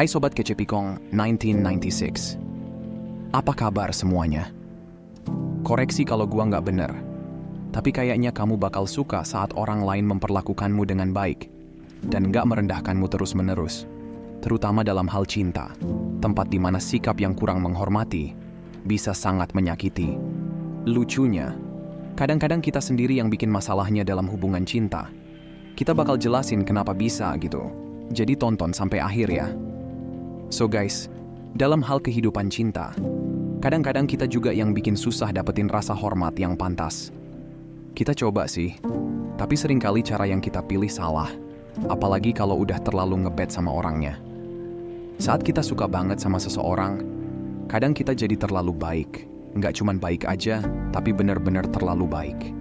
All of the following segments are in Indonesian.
Hai Sobat Kecepikong 1996. Apa kabar semuanya? Koreksi kalau gua nggak bener. Tapi kayaknya kamu bakal suka saat orang lain memperlakukanmu dengan baik dan nggak merendahkanmu terus-menerus. Terutama dalam hal cinta, tempat di mana sikap yang kurang menghormati bisa sangat menyakiti. Lucunya, kadang-kadang kita sendiri yang bikin masalahnya dalam hubungan cinta. Kita bakal jelasin kenapa bisa gitu. Jadi tonton sampai akhir ya. So guys, dalam hal kehidupan cinta, kadang-kadang kita juga yang bikin susah dapetin rasa hormat yang pantas. Kita coba sih, tapi seringkali cara yang kita pilih salah. Apalagi kalau udah terlalu ngebet sama orangnya. Saat kita suka banget sama seseorang, kadang kita jadi terlalu baik. Nggak cuman baik aja, tapi bener-bener terlalu baik.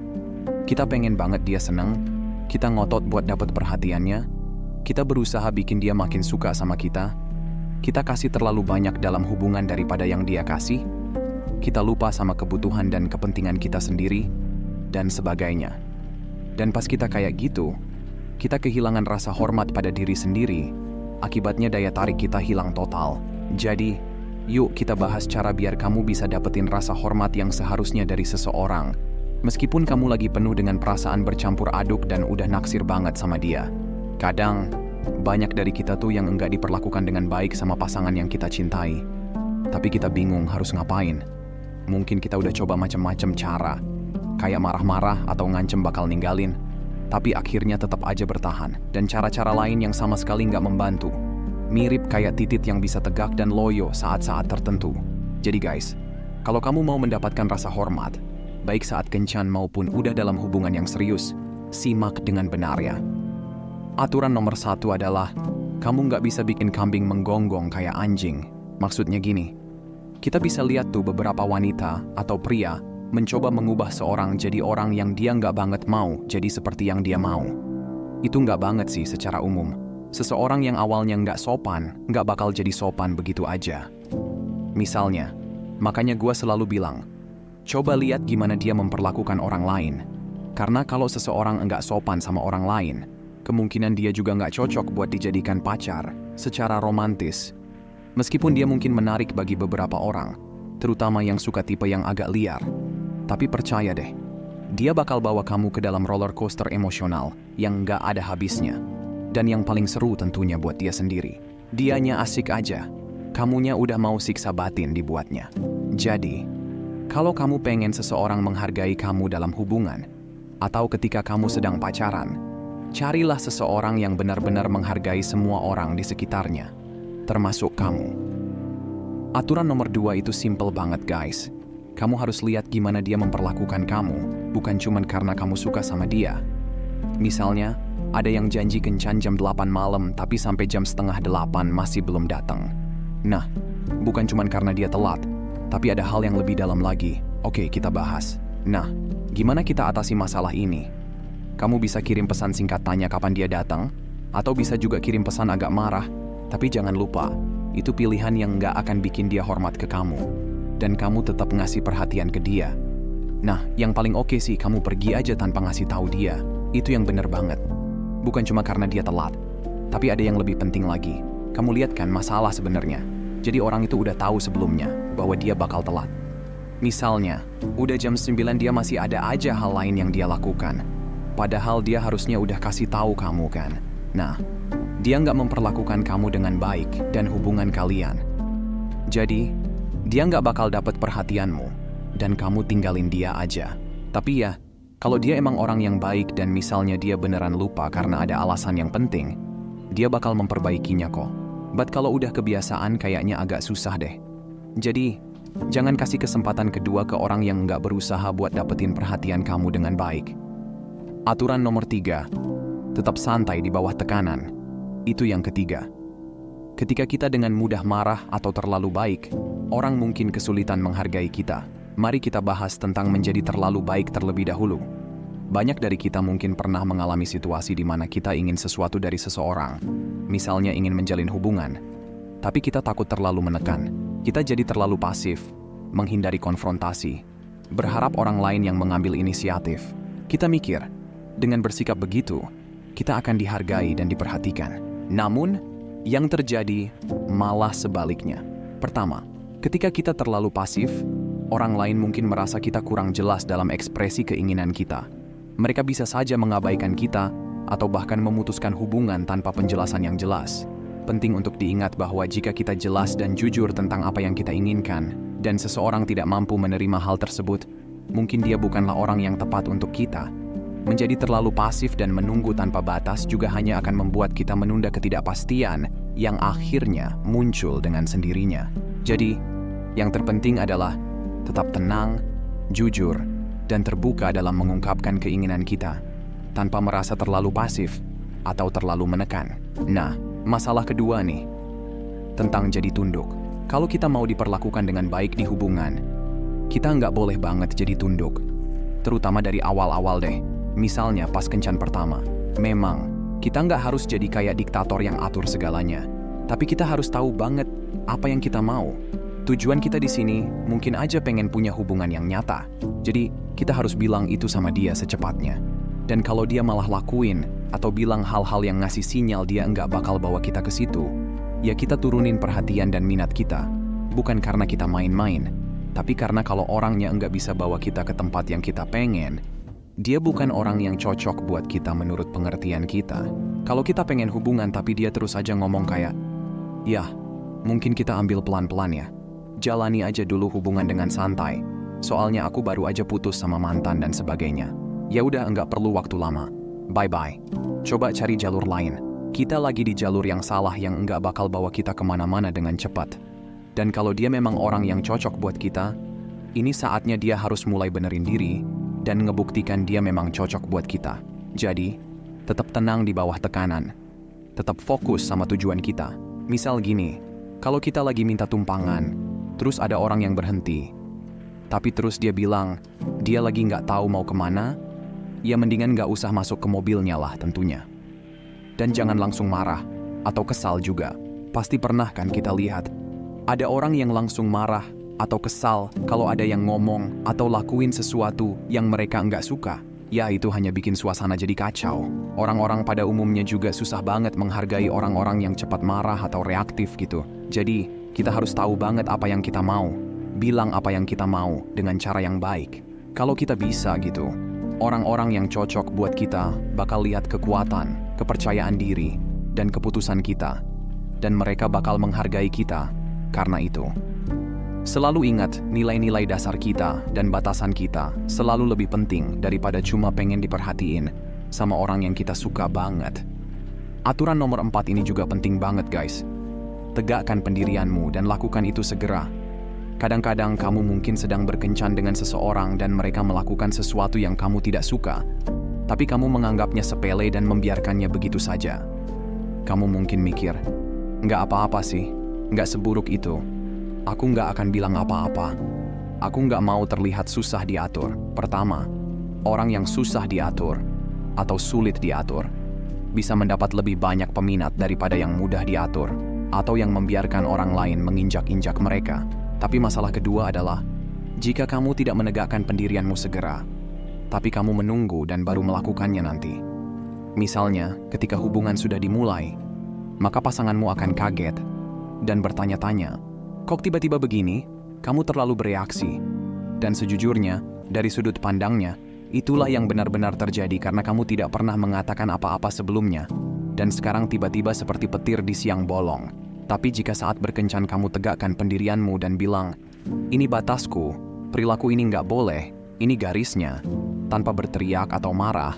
Kita pengen banget dia seneng, kita ngotot buat dapet perhatiannya, kita berusaha bikin dia makin suka sama kita. Kita kasih terlalu banyak dalam hubungan daripada yang dia kasih. Kita lupa sama kebutuhan dan kepentingan kita sendiri, dan sebagainya. Dan pas kita kayak gitu, kita kehilangan rasa hormat pada diri sendiri. Akibatnya daya tarik kita hilang total. Jadi, yuk kita bahas cara biar kamu bisa dapetin rasa hormat yang seharusnya dari seseorang. Meskipun kamu lagi penuh dengan perasaan bercampur aduk dan udah naksir banget sama dia. Kadang, banyak dari kita tuh yang enggak diperlakukan dengan baik sama pasangan yang kita cintai. Tapi kita bingung harus ngapain. Mungkin kita udah coba macam-macam cara. Kayak marah-marah atau ngancem bakal ninggalin. Tapi akhirnya tetap aja bertahan. Dan cara-cara lain yang sama sekali nggak membantu. Mirip kayak titit yang bisa tegak dan loyo saat-saat tertentu. Jadi guys, kalau kamu mau mendapatkan rasa hormat, baik saat kencan maupun udah dalam hubungan yang serius, simak dengan benar ya. Aturan nomor 1 adalah, kamu nggak bisa bikin kambing menggonggong kayak anjing. Maksudnya gini, kita bisa lihat tuh beberapa wanita atau pria mencoba mengubah seorang jadi orang yang dia nggak banget mau jadi seperti yang dia mau. Itu nggak banget sih secara umum. Seseorang yang awalnya nggak sopan, nggak bakal jadi sopan begitu aja. Misalnya, makanya gue selalu bilang, coba lihat gimana dia memperlakukan orang lain. Karena kalau seseorang nggak sopan sama orang lain, kemungkinan dia juga nggak cocok buat dijadikan pacar secara romantis. Meskipun dia mungkin menarik bagi beberapa orang, terutama yang suka tipe yang agak liar. Tapi percaya deh, dia bakal bawa kamu ke dalam roller coaster emosional yang nggak ada habisnya. Dan yang paling seru tentunya buat dia sendiri. Dianya asik aja, kamunya udah mau siksa batin dibuatnya. Jadi, kalau kamu pengen seseorang menghargai kamu dalam hubungan, atau ketika kamu sedang pacaran, carilah seseorang yang benar-benar menghargai semua orang di sekitarnya, termasuk kamu. Aturan nomor 2 itu simple banget guys. Kamu harus lihat gimana dia memperlakukan kamu, bukan cuma karena kamu suka sama dia. Misalnya, ada yang janji kencan jam 8 malam tapi sampai jam setengah 8 masih belum datang. Nah, bukan cuma karena dia telat, tapi ada hal yang lebih dalam lagi. Oke, kita bahas. Nah, gimana kita atasi masalah ini? Kamu bisa kirim pesan singkat tanya kapan dia datang, atau bisa juga kirim pesan agak marah. Tapi jangan lupa, itu pilihan yang nggak akan bikin dia hormat ke kamu. Dan kamu tetap ngasih perhatian ke dia. Nah, yang paling oke sih kamu pergi aja tanpa ngasih tahu dia. Itu yang bener banget. Bukan cuma karena dia telat, tapi ada yang lebih penting lagi. Kamu lihat kan masalah sebenarnya. Jadi orang itu udah tahu sebelumnya bahwa dia bakal telat. Misalnya, udah jam 9 dia masih ada aja hal lain yang dia lakukan. Padahal dia harusnya udah kasih tahu kamu kan. Nah, dia nggak memperlakukan kamu dengan baik dan hubungan kalian. Jadi, dia nggak bakal dapat perhatianmu dan kamu tinggalin dia aja. Tapi ya, kalau dia emang orang yang baik dan misalnya dia beneran lupa karena ada alasan yang penting, dia bakal memperbaikinya kok. But kalau udah kebiasaan kayaknya agak susah deh. Jadi, jangan kasih kesempatan kedua ke orang yang nggak berusaha buat dapetin perhatian kamu dengan baik. Aturan nomor 3, tetap santai di bawah tekanan. Itu yang ketiga. Ketika kita dengan mudah marah atau terlalu baik, orang mungkin kesulitan menghargai kita. Mari kita bahas tentang menjadi terlalu baik terlebih dahulu. Banyak dari kita mungkin pernah mengalami situasi di mana kita ingin sesuatu dari seseorang. Misalnya ingin menjalin hubungan, tapi kita takut terlalu menekan. Kita jadi terlalu pasif, menghindari konfrontasi, berharap orang lain yang mengambil inisiatif. Kita mikir, dengan bersikap begitu, kita akan dihargai dan diperhatikan. Namun, Yang terjadi malah sebaliknya. Pertama, ketika kita terlalu pasif, orang lain mungkin merasa kita kurang jelas dalam ekspresi keinginan kita. Mereka bisa saja mengabaikan kita atau bahkan memutuskan hubungan tanpa penjelasan yang jelas. Penting untuk diingat bahwa jika kita jelas dan jujur tentang apa yang kita inginkan, dan seseorang tidak mampu menerima hal tersebut, mungkin dia bukanlah orang yang tepat untuk kita. Menjadi terlalu pasif dan menunggu tanpa batas juga hanya akan membuat kita menunda ketidakpastian yang akhirnya muncul dengan sendirinya. Jadi, yang terpenting adalah tetap tenang, jujur, dan terbuka dalam mengungkapkan keinginan kita, tanpa merasa terlalu pasif atau terlalu menekan. Nah, masalah kedua nih, tentang jadi tunduk. Kalau kita mau diperlakukan dengan baik di hubungan, kita nggak boleh banget jadi tunduk. Terutama dari awal-awal deh. Misalnya pas kencan pertama. Memang, kita nggak harus jadi kayak diktator yang atur segalanya. Tapi kita harus tahu banget apa yang kita mau. Tujuan kita di sini mungkin aja pengen punya hubungan yang nyata. Jadi, kita harus bilang itu sama dia secepatnya. Dan kalau dia malah lakuin atau bilang hal-hal yang ngasih sinyal dia nggak bakal bawa kita ke situ, ya kita turunin perhatian dan minat kita. Bukan karena kita main-main, tapi karena kalau orangnya nggak bisa bawa kita ke tempat yang kita pengen, dia bukan orang yang cocok buat kita menurut pengertian kita. Kalau kita pengen hubungan tapi dia terus aja ngomong kayak, "Ya, mungkin kita ambil pelan-pelan ya. Jalani aja dulu hubungan dengan santai. Soalnya aku baru aja putus sama mantan dan sebagainya. Ya udah, nggak perlu waktu lama. Bye-bye. Coba cari jalur lain. Kita lagi di jalur yang salah yang nggak bakal bawa kita kemana-mana dengan cepat. Dan kalau dia memang orang yang cocok buat kita, ini saatnya dia harus mulai benerin diri dan ngebuktikan dia memang cocok buat kita. Jadi, tetap tenang di bawah tekanan. Tetap fokus sama tujuan kita. Misal gini, kalau kita lagi minta tumpangan, terus ada orang yang berhenti, tapi terus dia bilang, dia lagi nggak tahu mau kemana, ya mendingan nggak usah masuk ke mobilnya lah tentunya. Dan jangan langsung marah atau kesal juga. Pasti pernah kan kita lihat, ada orang yang langsung marah atau kesal kalau ada yang ngomong atau lakuin sesuatu yang mereka nggak suka. Ya itu hanya bikin suasana jadi kacau. Orang-orang pada umumnya juga susah banget menghargai orang-orang yang cepat marah atau reaktif gitu. Jadi, kita harus tahu banget apa yang kita mau. Bilang apa yang kita mau dengan cara yang baik. Kalau kita bisa gitu, orang-orang yang cocok buat kita bakal lihat kekuatan, kepercayaan diri, dan keputusan kita. Dan mereka bakal menghargai kita karena itu. Selalu ingat nilai-nilai dasar kita dan batasan kita selalu lebih penting daripada cuma pengen diperhatiin sama orang yang kita suka banget. Aturan nomor 4 ini juga penting banget guys. Tegakkan pendirianmu dan lakukan itu segera. Kadang-kadang kamu mungkin sedang berkencan dengan seseorang dan mereka melakukan sesuatu yang kamu tidak suka, tapi kamu menganggapnya sepele dan membiarkannya begitu saja. Kamu mungkin mikir, nggak apa-apa sih, nggak seburuk itu. Aku nggak akan bilang apa-apa. Aku nggak mau terlihat susah diatur. Pertama, orang yang susah diatur atau sulit diatur bisa mendapat lebih banyak peminat daripada yang mudah diatur atau yang membiarkan orang lain menginjak-injak mereka. Tapi masalah kedua adalah, jika kamu tidak menegakkan pendirianmu segera, tapi kamu menunggu dan baru melakukannya nanti. Misalnya, ketika hubungan sudah dimulai, maka pasanganmu akan kaget dan bertanya-tanya, kok tiba-tiba begini? Kamu terlalu bereaksi. Dan sejujurnya, dari sudut pandangnya, itulah yang benar-benar terjadi karena kamu tidak pernah mengatakan apa-apa sebelumnya. Dan sekarang tiba-tiba seperti petir di siang bolong. Tapi jika saat berkencan kamu tegakkan pendirianmu dan bilang, ini batasku, perilaku ini nggak boleh, ini garisnya, tanpa berteriak atau marah,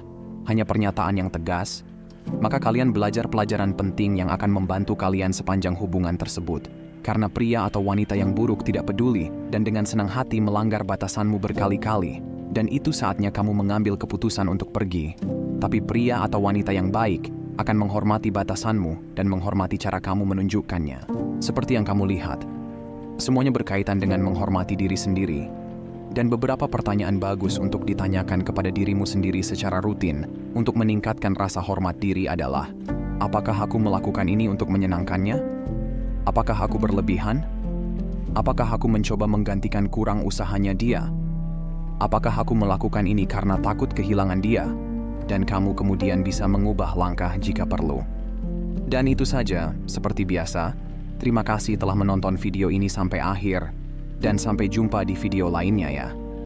hanya pernyataan yang tegas, maka kalian belajar pelajaran penting yang akan membantu kalian sepanjang hubungan tersebut. Karena pria atau wanita yang buruk tidak peduli dan dengan senang hati melanggar batasanmu berkali-kali. Dan itu saatnya kamu mengambil keputusan untuk pergi. Tapi pria atau wanita yang baik akan menghormati batasanmu dan menghormati cara kamu menunjukkannya. Seperti yang kamu lihat, semuanya berkaitan dengan menghormati diri sendiri. Dan beberapa pertanyaan bagus untuk ditanyakan kepada dirimu sendiri secara rutin untuk meningkatkan rasa hormat diri adalah, apakah aku melakukan ini untuk menyenangkannya? Apakah aku berlebihan? Apakah aku mencoba menggantikan kurang usahanya dia? Apakah aku melakukan ini karena takut kehilangan dia? Dan kamu kemudian bisa mengubah langkah jika perlu. Dan itu saja, seperti biasa. Terima kasih telah menonton video ini sampai akhir. Dan sampai jumpa di video lainnya ya.